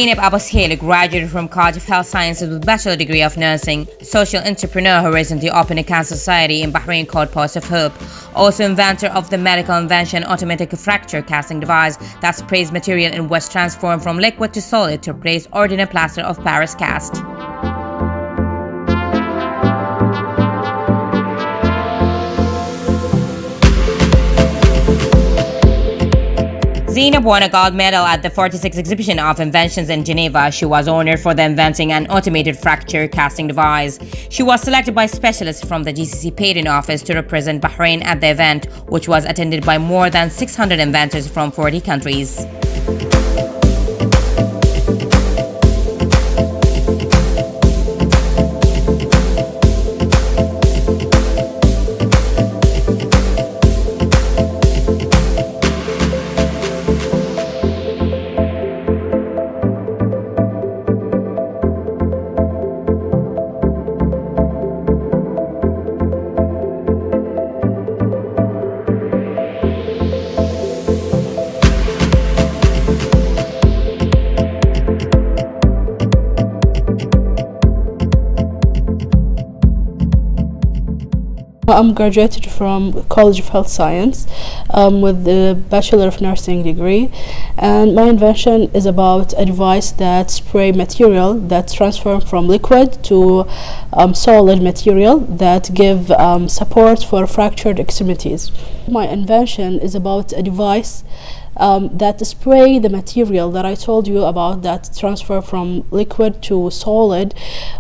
Zainab Abbasihel graduated from College of Health Sciences with Bachelor degree of Nursing. Social entrepreneur who recently opened a cancer society in Bahrain called Post of Hope. Also inventor of the medical invention automatic fracture casting device that sprays material in which transformed from liquid to solid to replace ordinary plaster of Paris cast. Zainab won a gold medal at the 46th exhibition of inventions in Geneva. She was honored for the inventing an automated fracture casting device. She was selected by specialists from the GCC patent office to represent Bahrain at the event, which was attended by more than 600 inventors from 40 countries. I'm graduated from College of Health Science with the Bachelor of Nursing degree, and my invention is about a device that spray material that transform from liquid to solid material that give support for fractured extremities. My invention is about a device that spray the material that I told you about that transfer from liquid to solid,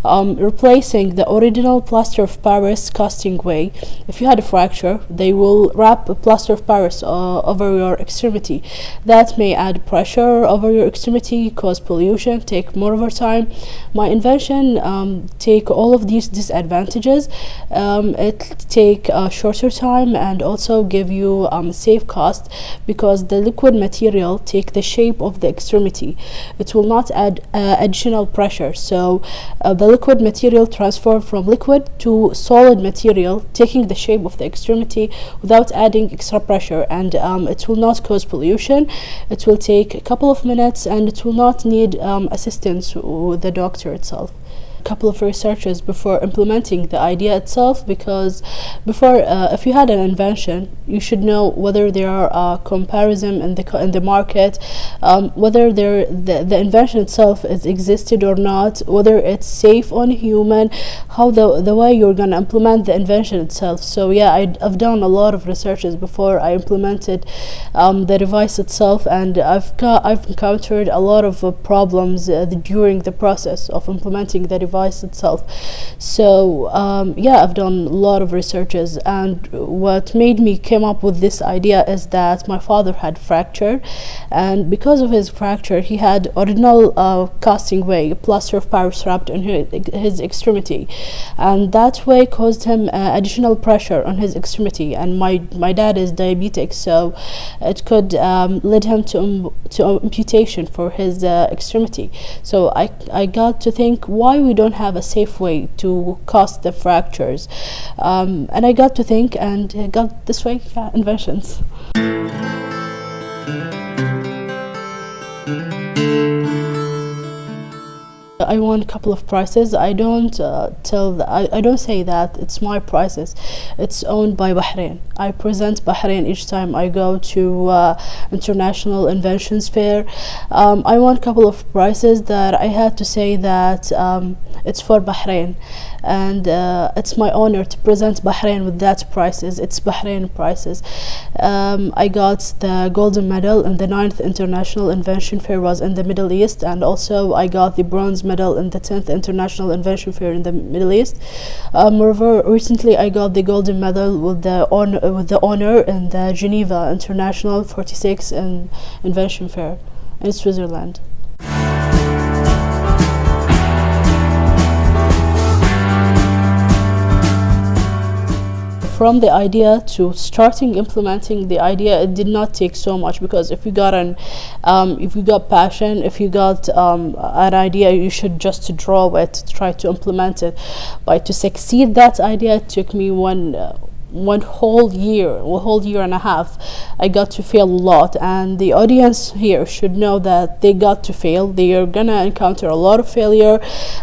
replacing the original plaster of Paris casting way. If you had a fracture, they will wrap a plaster of Paris over your extremity. That may add pressure over your extremity, cause pollution, take more of your time. My invention take all of these disadvantages. It take a shorter time and also give you safe cost, because the liquid material take the shape of the extremity. It will not add additional pressure, so the liquid material transform from liquid to solid material, taking the shape of the extremity without adding extra pressure, and it will not cause pollution. It will take a couple of minutes and it will not need assistance with the doctor itself. Couple of researches before implementing the idea itself, because before if you had an invention, you should know whether there are comparison in the market, whether the invention itself is existed or not, whether it's safe on human, how the way you're gonna implement the invention itself. So yeah, I've done a lot of researches before I implemented the device itself, and I've encountered a lot of problems during the process of implementing the device itself. So yeah, I've done a lot of researches, and what made me came up with this idea is that my father had fractured, and because of his fracture he had original casting way, plaster of Paris wrapped in his extremity, and that way caused him additional pressure on his extremity, and my dad is diabetic, so it could lead him to amputation for his extremity. So I got to think why we don't have a safe way to cause the fractures, and I got to think and got this way, inventions. I won a couple of prizes. I don't I don't say that it's my prizes. It's owned by Bahrain. I present Bahrain each time I go to international inventions fair. I won a couple of prizes that I had to say that it's for Bahrain, and it's my honor to present Bahrain with that prizes. It's Bahrain prizes. I got the golden medal in the 9th International Invention Fair, was in the Middle East, and also I got the bronze medal in the 10th International Invention Fair in the Middle East. Moreover, recently I got the golden medal with the honor in the Geneva International 46th Invention Fair in Switzerland. From the idea to starting implementing the idea, it did not take so much, because if you got passion, if you got an idea, you should just draw it, try to implement it. But to succeed that idea, it took me one whole year and a half, I got to fail a lot, and the audience here should know that they got to fail. They are gonna encounter a lot of failure,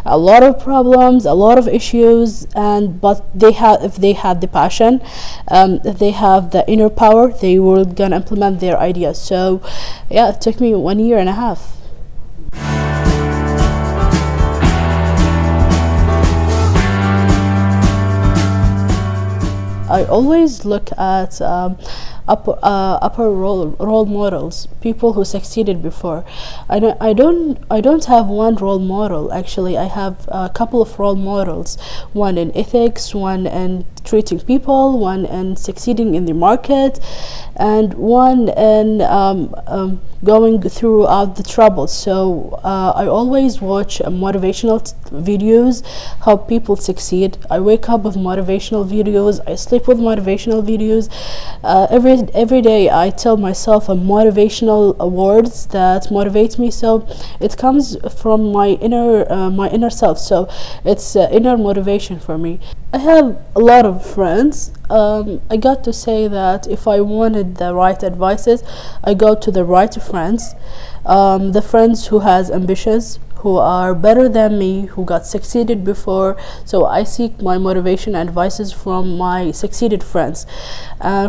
a lot of problems, a lot of issues, but if they had the passion, if they have the inner power, they were gonna implement their ideas. So yeah, it took me 1 year and a half. I always look at upper role models, people who succeeded before. I don't have one role model. Actually, I have a couple of role models. One in ethics, one in treating people, one in succeeding in the market, and one in going throughout the troubles. So I always watch motivational videos, how people succeed. I wake up with motivational videos. I sleep with motivational videos. Every day I tell myself a motivational words that motivate me. So it comes from my inner self. So it's inner motivation for me. I have a lot of friends. I got to say that if I wanted the right advices, I go to the right friends, the friends who has ambitions, who are better than me, who got succeeded before. So I seek my motivation and advices from my succeeded friends.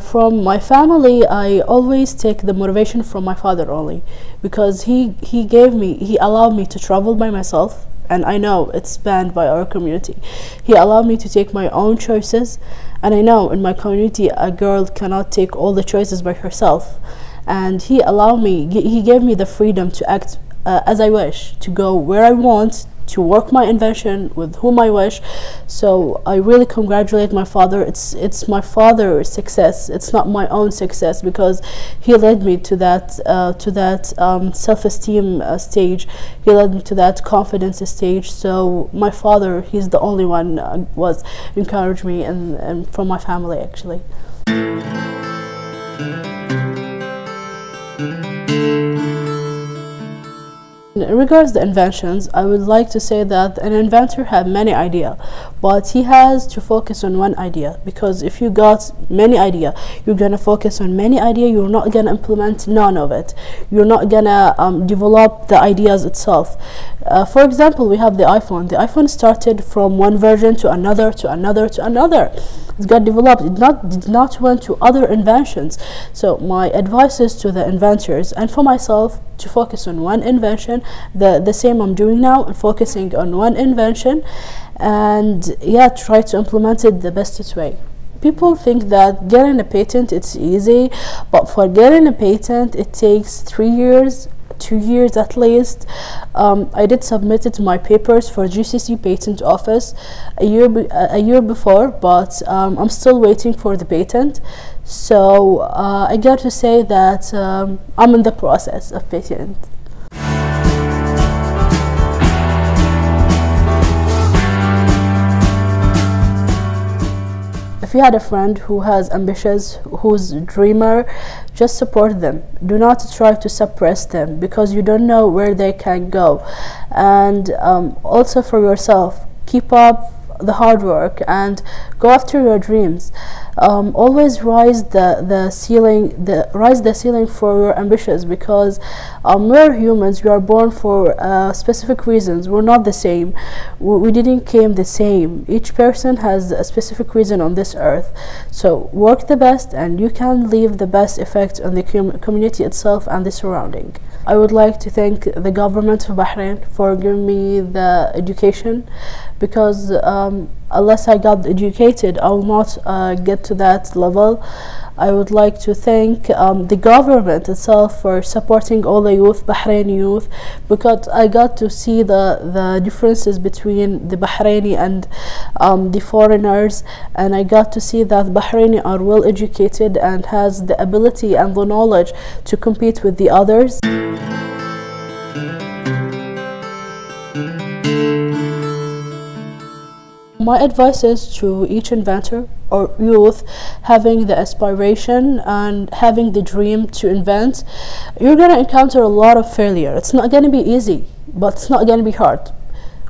From my family, I always take the motivation from my father only, because he allowed me to travel by myself. And I know it's banned by our community. He allowed me to take my own choices, and I know in my community a girl cannot take all the choices by herself. And he gave me the freedom to act as I wish, to go where I want, to work my invention with whom I wish. So I really congratulate my father. It's my father's success. It's not my own success, because he led me to that self-esteem stage. He led me to that confidence stage. So my father, he's the only one was encouraged me, and from my family actually. In regards to inventions, I would like to say that an inventor has many ideas, but he has to focus on one idea, because if you got many ideas, you're going to focus on many ideas, you're not going to implement none of it. You're not going to develop the ideas itself. For example, we have the iPhone. The iPhone started from one version to another, to another, to another. It got developed. It did not went to other inventions. So my advice is to the inventors and for myself to focus on one invention, the same I'm doing now, and focusing on one invention, and yeah, try to implement it the bestest way. People think that getting a patent it's easy, but for getting a patent it takes 3 years, 2 years at least. I did submit my papers for GCC patent office a year before, but I'm still waiting for the patent. So I got to say that I'm in the process of patent. If you had a friend who has ambitions, who's a dreamer, just support them. Do not try to suppress them, because you don't know where they can go. And also for yourself, keep up the hard work and go after your dreams. Always raise the ceiling for your ambitions, because we're humans. We are born for specific reasons. We're not the same. We didn't came the same. Each person has a specific reason on this earth. So work the best, and you can leave the best effect on the community itself and the surrounding. I would like to thank the government of Bahrain for giving me the education, because unless I got educated, I will not get to that level. I would like to thank the government itself for supporting all the youth, Bahraini youth, because I got to see the differences between the Bahraini and the foreigners, and I got to see that Bahraini are well educated and has the ability and the knowledge to compete with the others. My advice is to each inventor or youth having the aspiration and having the dream to invent. You're going to encounter a lot of failure. It's not going to be easy, but it's not going to be hard.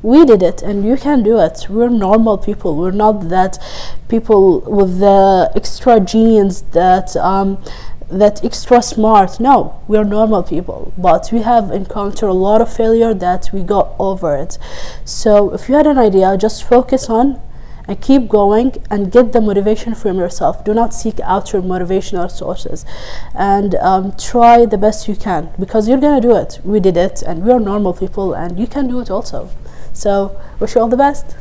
We did it, and you can do it. We're normal people. We're not that people with the extra genes that extra smart. No, we're normal people, but we have encountered a lot of failure that we got over it. So if you had an idea, just focus on and keep going and get the motivation from yourself. Do not seek out your motivational sources, and try the best you can, because you're gonna do it. We did it, and we are normal people, and you can do it also. So wish you all the best.